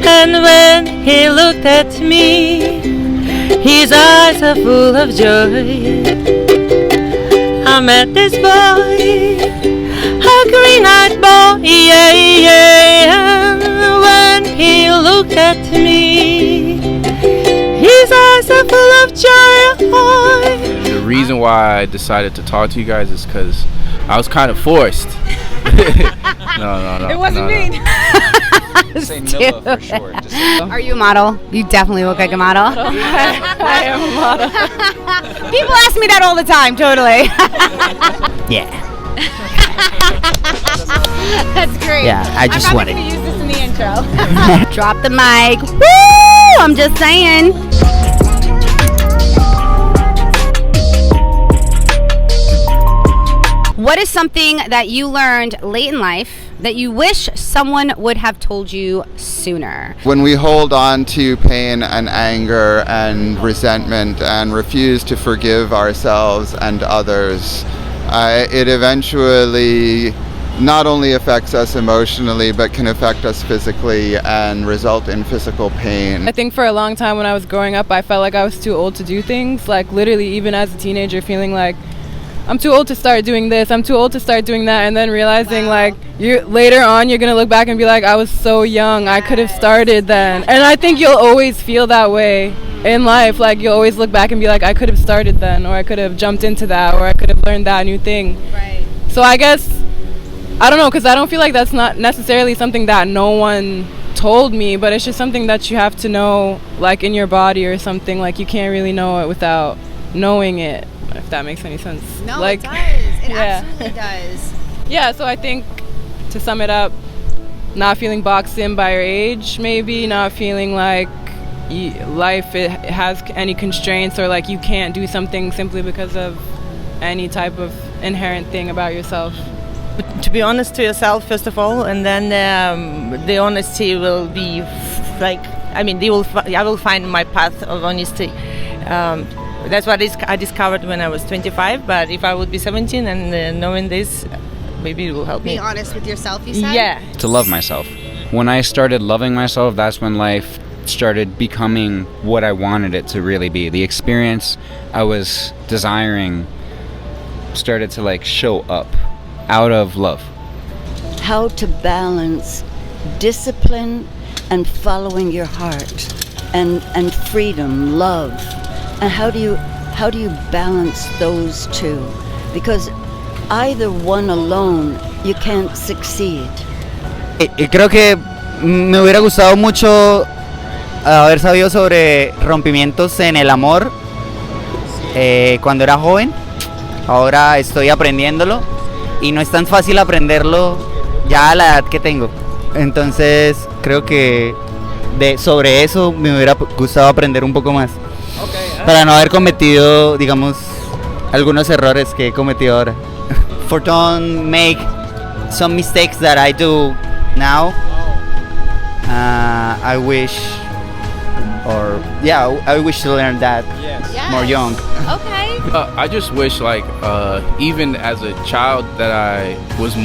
And when he looked at me, his eyes are full of joy. I met this boy, a green-eyed boy, yeah, yeah. When he looked at me, his eyes are full of joy. The reason why I decided to talk to you guys is because I was kind of forced. No. It wasn't me. Say Nilla for sure. Are you a model? You definitely look like a model. I am a model. People ask me that all the time, totally. Yeah. That's great. Yeah, I just wanted wanted. to use this in the intro. Drop the mic. Woo! I'm just saying. What is something that you learned late in life that you wish someone would have told you sooner? When we hold on to pain and anger and resentment and refuse to forgive ourselves and others, it eventually not only affects us emotionally but can affect us physically and result in physical pain. I think for a long time when I was growing up, I felt like I was too old to do things. Like literally, even as a teenager, feeling like I'm too old to start doing this, I'm too old to start doing that, and then realizing like later on you're gonna look back and be like, I was so young, I could have started then. And I think you'll always feel that way in life. Like you'll always look back and be like, I could have started then, or I could have jumped into that, or I could have learned that new thing. Right. So I guess, I don't know, because I don't feel like that's not necessarily something that no one told me, but it's just something that you have to know, like in your body or something. Like you can't really know it without knowing it, if that makes any sense. No, like, it does. It yeah. absolutely does. Yeah, so I think to sum it up, not feeling boxed in by your age, maybe not feeling like life it has any constraints, or like you can't do something simply because of any type of inherent thing about yourself. But to be honest to yourself first of all, and then the honesty will be I will find my path of honesty. That's what I discovered when I was 25, but if I would be 17 and knowing this, maybe it will help me. Be honest with yourself, you said? Yeah. To love myself. When I started loving myself, that's when life started becoming what I wanted it to really be. The experience I was desiring started to like show up out of love. How to balance discipline and following your heart, and freedom, love. And how do you balance those two? Because either one alone, you can't succeed. Creo que me hubiera gustado mucho haber sabido sobre rompimientos en el amor cuando era joven. Ahora estoy aprendiéndolo y no es tan fácil aprenderlo ya a la edad que tengo. Entonces creo que sobre eso me hubiera gustado aprender un poco más. Para no haber cometido, digamos, algunos errores que he cometido ahora. For don't make some mistakes that I do now. I wish to learn that more young. Okay. I just wish like even as a child that I was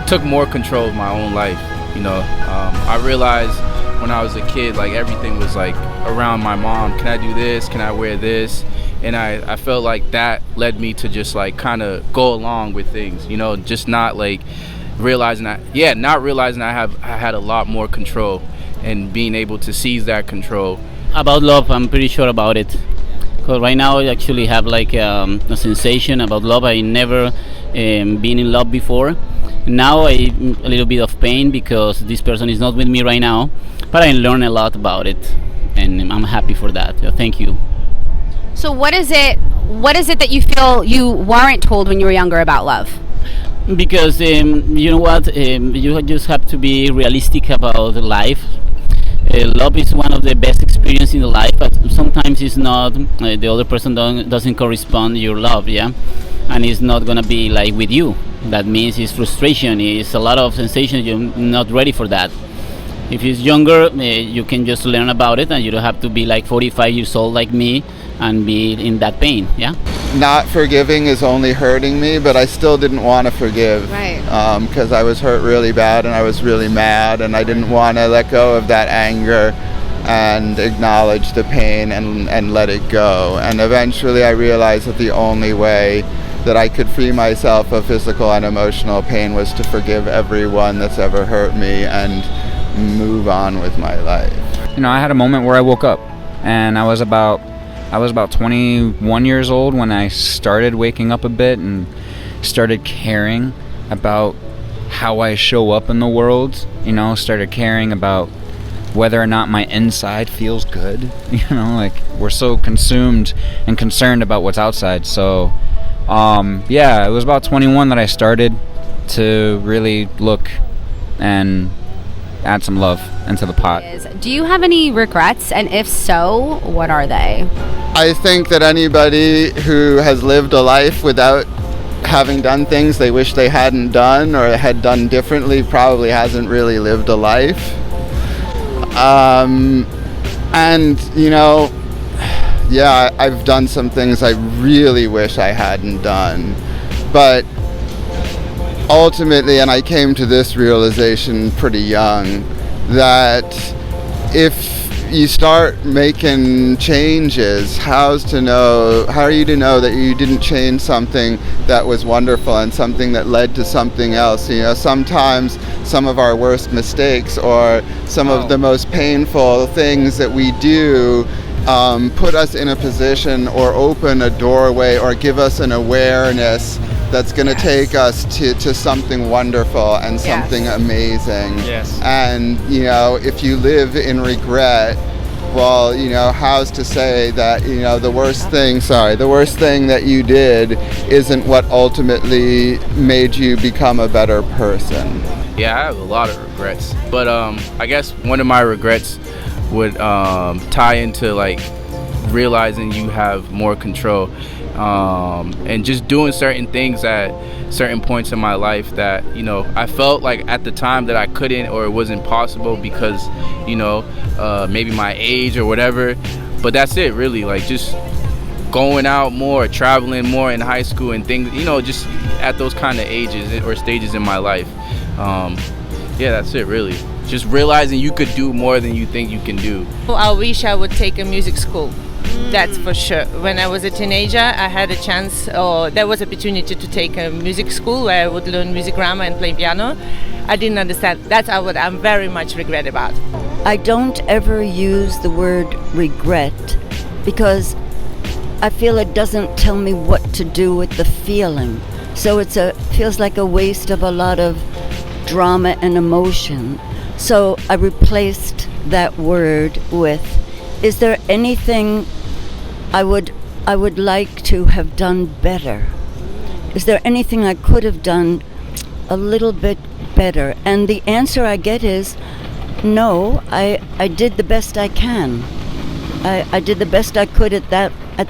took more control of my own life. You know, I realized when I was a kid, like everything was like around my mom. Can I do this? Can I wear this? And I felt like that led me to just like kind of go along with things, you know, just not like realizing I had a lot more control, and being able to seize that control. About love, I'm pretty sure about it. Because right now I actually have like a sensation about love. I never been in love before. Now a little bit of pain because this person is not with me right now, but I learned a lot about it, and I'm happy for that. Thank you. So what is it that you feel you weren't told when you were younger about love? Because you know what, you just have to be realistic about life. Love is one of the best experiences in the life, but sometimes it's not. The other person doesn't correspond to your love, yeah, and it's not gonna be like with you. That means it's frustration. It's a lot of sensations. You're not ready for that. If it's younger, you can just learn about it, and you don't have to be like 45 years old like me and be in that pain, yeah. not forgiving is only hurting me, but I still didn't want to forgive. Right. Because I was hurt really bad and I was really mad and I didn't want to let go of that anger and acknowledge the pain and let it go. And eventually I realized that the only way that I could free myself of physical and emotional pain was to forgive everyone that's ever hurt me and move on with my life. You know, I had a moment where I woke up, and I was about 21 years old when I started waking up a bit and started caring about how I show up in the world. You know, started caring about whether or not my inside feels good. You know, like, we're so consumed and concerned about what's outside. So yeah, it was about 21 that I started to really look and add some love into the pot. Do you have any regrets? And if so, what are they? I think that anybody who has lived a life without having done things they wish they hadn't done or had done differently probably hasn't really lived a life. And, you know, yeah, I've done some things I really wish I hadn't done. But ultimately, and I came to this realization pretty young, that if you start making changes, how are you to know that you didn't change something that was wonderful and something that led to something else? You know, sometimes some of our worst mistakes or some of the most painful things that we do put us in a position or open a doorway or give us an awareness that's going to take us to something wonderful and something amazing. Yes. And, you know, if you live in regret, well, you know, how's to say that, you know, the worst thing that you did isn't what ultimately made you become a better person. Yeah, I have a lot of regrets. But I guess one of my regrets would tie into like realizing you have more control and just doing certain things at certain points in my life that, you know, I felt like at the time that I couldn't or it wasn't possible because, you know, maybe my age or whatever. But that's it, really. Like, just going out more, traveling more in high school and things, you know, just at those kind of ages or stages in my life. Yeah, that's it, really. Just realizing you could do more than you think you can do. I wish I would take a music school. That's for sure. When I was a teenager, I had a chance, or there was opportunity to take a music school where I would learn music grammar and play piano. I didn't understand. That's what I'm very much regret about. I don't ever use the word regret because I feel it doesn't tell me what to do with the feeling. So feels like a waste of a lot of drama and emotion. So I replaced that word with, is there anything I would like to have done better? Is there anything I could have done a little bit better? And the answer I get is, no, I did the best I can. I did the best I could at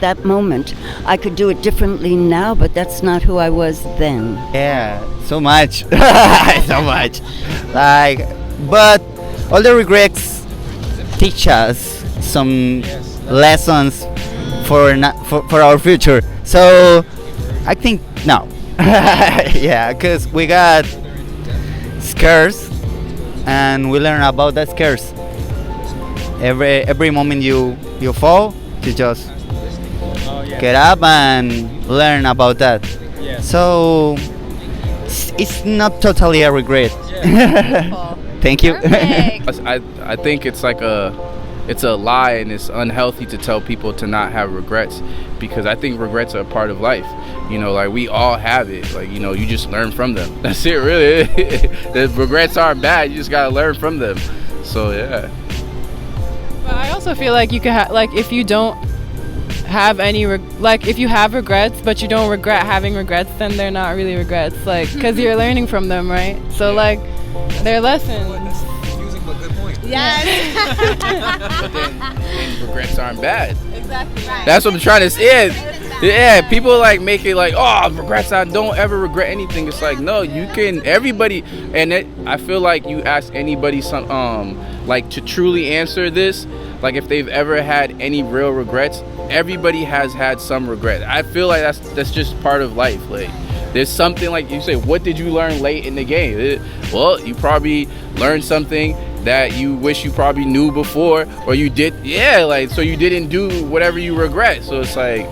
that moment. I could do it differently now, but that's not who I was then. Yeah, so much. So much. Like, but all the regrets teach us some lessons for our future. So I think no. Yeah, because we got scares and we learn about that scares. Every moment you fall, you just get up and learn about that. So it's not totally a regret. Thank you. I think it's like it's a lie and it's unhealthy to tell people to not have regrets, because I think regrets are a part of life. You know, like, we all have it. Like, you know, you just learn from them. That's it, really. The regrets aren't bad. You just gotta learn from them. So yeah. But I also feel like you could like, if you don't have any if you have regrets but you don't regret having regrets, then they're not really regrets, like, because you're learning from them, right? So like, they're lessons. Yes. But then regrets aren't bad. Exactly. Right. That's what I'm trying to say. Yeah, people like make it like, oh, regrets, I don't ever regret anything. It's like, no, you can, everybody, and I feel like you ask anybody like to truly answer this, like if they've ever had any real regrets, everybody has had some regret. I feel like that's just part of life. Like there's something, like you say, what did you learn late in the game? Well, you probably learned something that you wish you probably knew before, or you did, yeah, like, so you didn't do whatever you regret. So it's like,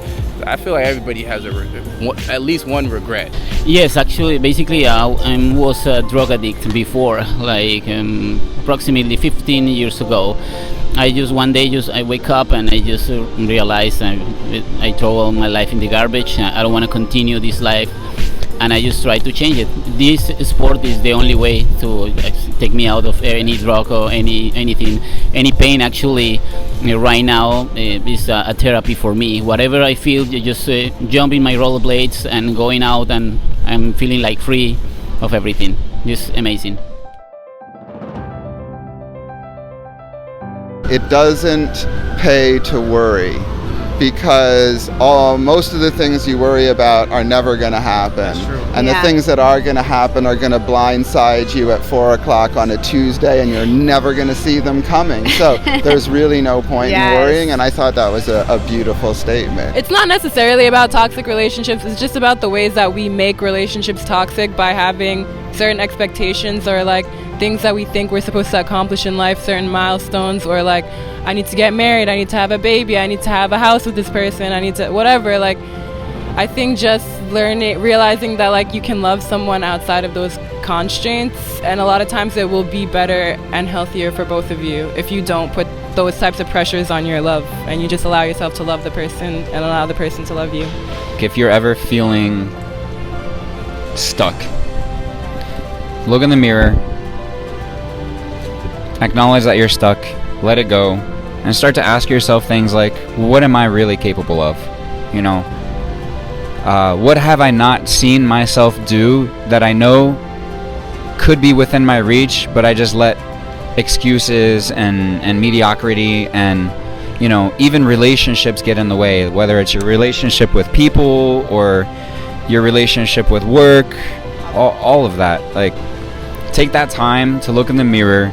I feel like everybody has at least one regret. Yes, actually, basically, I was a drug addict before, like approximately 15 years ago. I just one day, I wake up and I just realize I throw all my life in the garbage. I don't want to continue this life, and I just try to change it. This sport is the only way to take me out of any drug or anything, any pain. Actually, right now is a therapy for me. Whatever I feel, just jump in my rollerblades and going out, and I'm feeling like free of everything. Just amazing. It doesn't pay to worry, because most of the things you worry about are never going to happen. And the things that are going to happen are going to blindside you at 4 o'clock on a Tuesday, and you're never going to see them coming. So there's really no point in worrying, and I thought that was a beautiful statement. It's not necessarily about toxic relationships, it's just about the ways that we make relationships toxic by having certain expectations, or like things that we think we're supposed to accomplish in life, certain milestones, or like, I need to get married, I need to have a baby, I need to have a house with this person, I need to whatever. Like, I think just realizing that like you can love someone outside of those constraints, and a lot of times it will be better and healthier for both of you if you don't put those types of pressures on your love, and you just allow yourself to love the person and allow the person to love you. If you're ever feeling stuck, look in the mirror, acknowledge that you're stuck, let it go, and start to ask yourself things like, what am I really capable of? You know, what have I not seen myself do that I know could be within my reach, but I just let excuses and mediocrity and, you know, even relationships get in the way, whether it's your relationship with people or your relationship with work, all of that. Like, take that time to look in the mirror,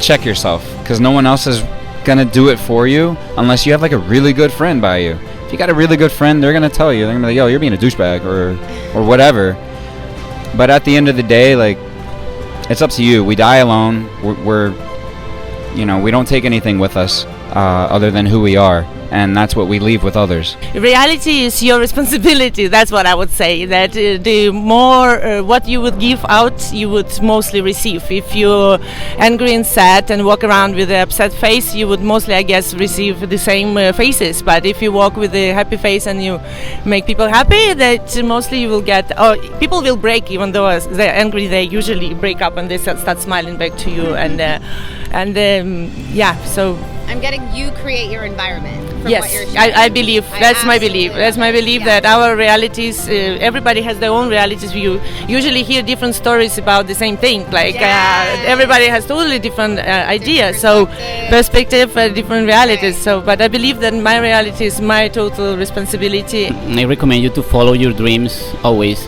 check yourself, because no one else is gonna do it for you unless you have like a really good friend by you. If you got a really good friend, they're gonna tell you, they're gonna be like, yo, you're being a douchebag or whatever. But at the end of the day, like, it's up to you. We die alone. We're you know, we don't take anything with us other than who we are, and that's what we leave with others. Reality is your responsibility. That's what I would say. That the more what you would give out, you would mostly receive. If you're angry and sad and walk around with an upset face, you would mostly, I guess, receive the same faces. But if you walk with a happy face and you make people happy, that mostly you will get. Or people will break, even though they're angry. They usually break up and they start smiling back to you. Yeah. So I'm getting you create your environment. Yes, I believe. That's my belief. That's my belief that our realities, everybody has their own realities. You usually hear different stories about the same thing. Like everybody has totally different ideas. So perspective, different realities. So, but I believe that my reality is my total responsibility. I recommend you to follow your dreams always.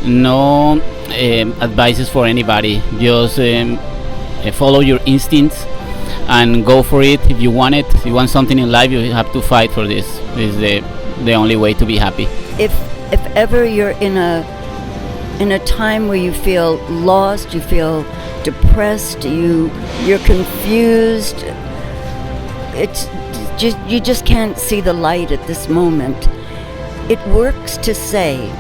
No advices for anybody. Just follow your instincts and go for it. If you want it, if you want something in life, you have to fight for this. This is the only way to be happy. If ever you're in a time where you feel lost, you feel depressed, you're confused, it's just, you just can't see the light at this moment. It works to say,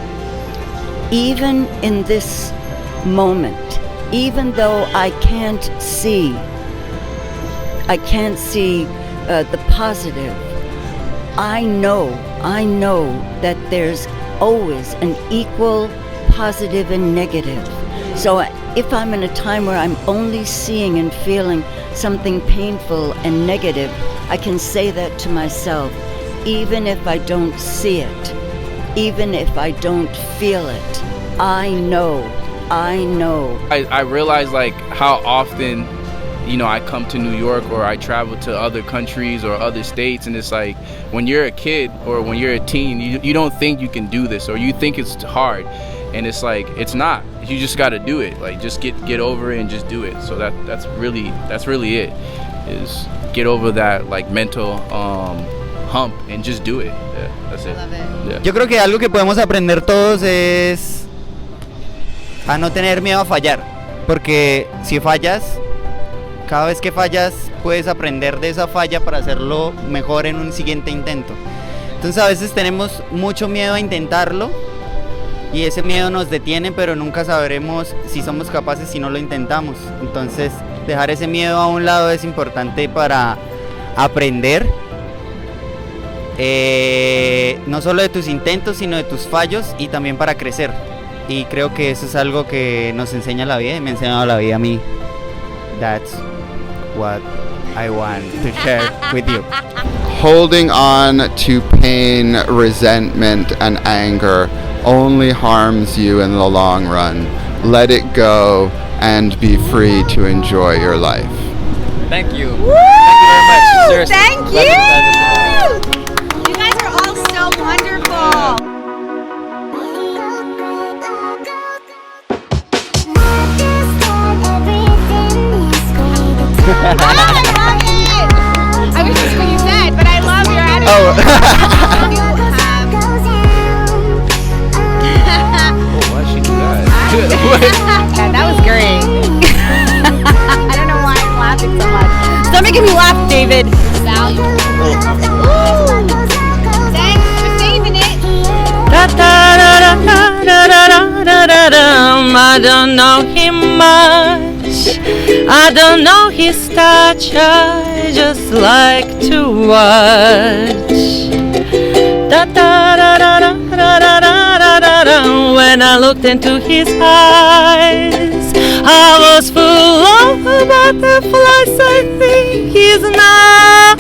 even in this moment, even though I can't see the positive, I know that there's always an equal positive and negative. So if I'm in a time where I'm only seeing and feeling something painful and negative, I can say that to myself, even if I don't see it, even if I don't feel it, I know. I realize like how often you know, I come to New York or I travel to other countries or other states, and it's like when you're a kid or when you're a teen, you don't think you can do this, or you think it's hard, and it's like it's not. You just got to do it. Like just get over it and just do it. So that's really it. Is get over that like mental hump and just do it. Yeah, that's it. I love it. Yeah. Yo creo que algo que podemos aprender todos es a no tener miedo a fallar, porque si fallas, cada vez que fallas puedes aprender de esa falla para hacerlo mejor en un siguiente intento. Entonces a veces tenemos mucho miedo a intentarlo y ese miedo nos detiene, pero nunca sabremos si somos capaces si no lo intentamos. Entonces dejar ese miedo a un lado es importante para aprender, no solo de tus intentos sino de tus fallos, y también para crecer. Y creo que eso es algo que nos enseña la vida y me ha enseñado la vida a mí. That's what I want to share with you. Holding on to pain, resentment, and anger only harms you in the long run. Let it go and be free to enjoy your life. Thank you. Thank you very much. Seriously. Thank Glad you. to have you. You guys are all so wonderful. I love it. I wish that's what you said, but I love your attitude. Oh. Why she do that? Yeah, that was great. I don't know why I'm laughing so much. Stop making me laugh, David. Valuable. Thanks for saving it. I don't know him much. I don't know his touch. I just like to watch. When I looked into his eyes, I was full of butterflies. I think he's now